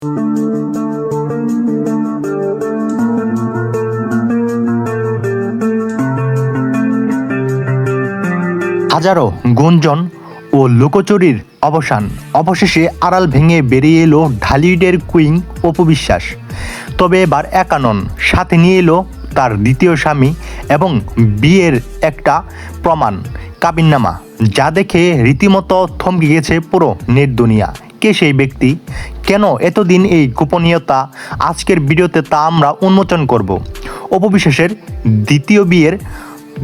হাজারো গুঞ্জন ও লুকোচুরির অবশেষে আড়াল ভেঙে বেরিয়ে এলো ঢালিউডের কুইন অপু বিশ্বাস। তবে এবার একা নন, সাথে নিয়ে এলো তার দ্বিতীয় স্বামী এবং বিয়ের একটা প্রমাণ কাবিননামা, যা দেখে রীতিমতো থমকে গেছে পুরো নেট দুনিয়া। কে সেই ব্যক্তি, কেন এতদিন এই গোপনীয়তা? আজকের ভিডিওতে তা আমরা উন্মোচন করব অপু বিশ্বাসের দ্বিতীয় বিয়ের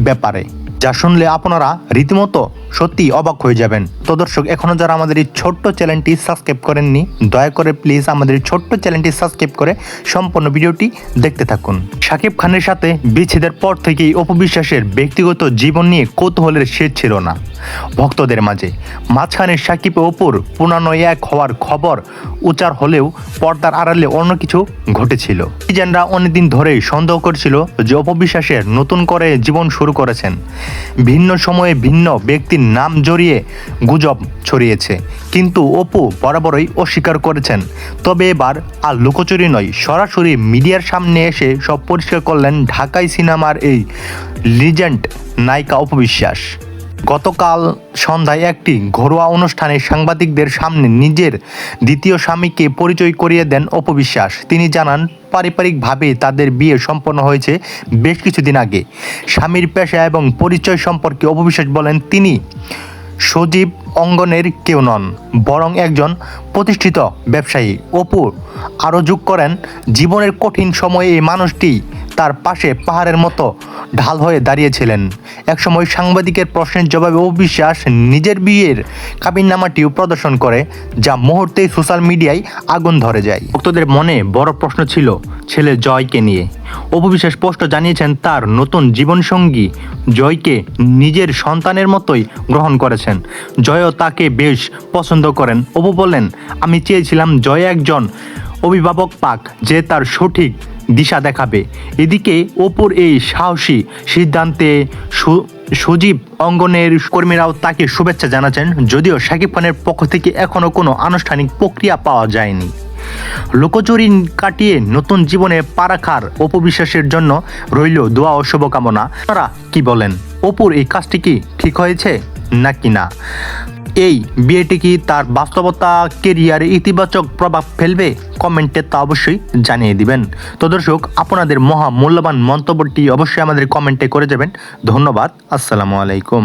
ব্যাপারে, যা শুনলে আপনারা রীতিমতো সত্যি অবাক হয়ে যাবেন। তো দর্শক, এখনও যারা আমাদের এই ছোট্ট চ্যানেলটি সাবস্ক্রাইব করেননি, দয়া করে প্লিজ আমাদের এই ছোট্ট চ্যানেলটি সাবস্ক্রাইব করে সম্পূর্ণ ভিডিওটি দেখতে থাকুন। শাকিব খানের সাথে বিচ্ছেদের পর থেকেই অপু বিশ্বাসের ব্যক্তিগত জীবন নিয়ে কৌতূহলের শেষ ছিল না ভক্তদের মাঝে। মাঝখানে শাকিব ও অপুর পুনরায় এক হওয়ার খবর উচ্চার হলেও পর্দার আড়ালে অন্য কিছু ঘটেছিল। নেটিজেনরা অনেকদিন ধরেই সন্দেহ করছিল যে অপু বিশ্বাসের নতুন করে জীবন শুরু করেছেন। ভিন্ন সময়ে ভিন্ন ব্যক্তির নাম জড়িয়ে গুজব ছড়িয়েছে, কিন্তু অপু বরাবরই অস্বীকার করেছেন। তবে এবার আর লুকোচুরি নয়, সরাসরি মিডিয়ার সামনে এসে সব পরিষ্কার করলেন ঢাকাই সিনেমার এই লিজেন্ড নায়িকা অপু বিশ্বাস। গতকাল সন্ধ্যায় একটি ঘরোয়া অনুষ্ঠানে সাংবাদিকদের সামনে নিজের দ্বিতীয় স্বামীকে পরিচয় করিয়ে দেন অপু বিশ্বাস। তিনি জানান, পারিবারিকভাবে তাদের বিয়ে সম্পন্ন হয়েছে বেশ কিছুদিন আগে। স্বামীর পেশা এবং পরিচয় সম্পর্কে অপু বিশ্বাস বলেন, তিনি সজীব অঙ্গনের কেউ নন, বরং একজন প্রতিষ্ঠিত ব্যবসায়ী। অপু আরও যোগ করেন, জীবনের কঠিন সময়ে এই মানুষটি তার পাশে পাহাড়ের মতো ঢাল হয়ে দাঁড়িয়েছিলেন। একসময় সাংবাদিকের প্রশ্নের জবাবে অপু বিশ্বাস নিজের বিয়ের কাবিননামাটিও প্রদর্শন করে, যা মুহূর্তেই সোশ্যাল মিডিয়ায় আগুন ধরে যায়। ভক্তদের মনে বড় প্রশ্ন ছিল ছেলে জয়কে নিয়ে। অপু বিশ্বাস স্পষ্ট জানিয়েছেন, তার নতুন জীবনসঙ্গী জয়কে নিজের সন্তানের মতোই গ্রহণ করেছেন। জয়ও তাকে বেশ পছন্দ করেন। অপু বলেন, আমি চেয়েছিলাম জয় একজন অভিভাবক পাক, যে তার সঠিক দিশা দেখাবে। এদিকে অপুর এই সাহসী সিদ্ধান্তে সজীব অঙ্গনের কর্মীরাও তাকে শুভেচ্ছা জানাচ্ছেন, যদিও শাকিব খানের পক্ষ থেকে এখনও কোনো আনুষ্ঠানিক প্রক্রিয়া পাওয়া যায়নি। লুকোচুরি কাটিয়ে নতুন জীবনে পা রাখার অপু বিশ্বাসের জন্য রইল দোয়া ও শুভকামনা। আপনারা কি বলেন, অপুর এই কাজটি কি ঠিক হয়েছে নাকি না? এই বিয়েটি কি তার বাস্তবতা কেরিয়ারে ইতিবাচক প্রভাব ফেলবে? কমেন্টে তা অবশ্যই জানিয়ে দিবেন। তো দর্শক, আপনাদের মূল্যবান মন্তব্যটি অবশ্যই আমাদের কমেন্টে করে যাবেন। ধন্যবাদ। আসসালামু আলাইকুম।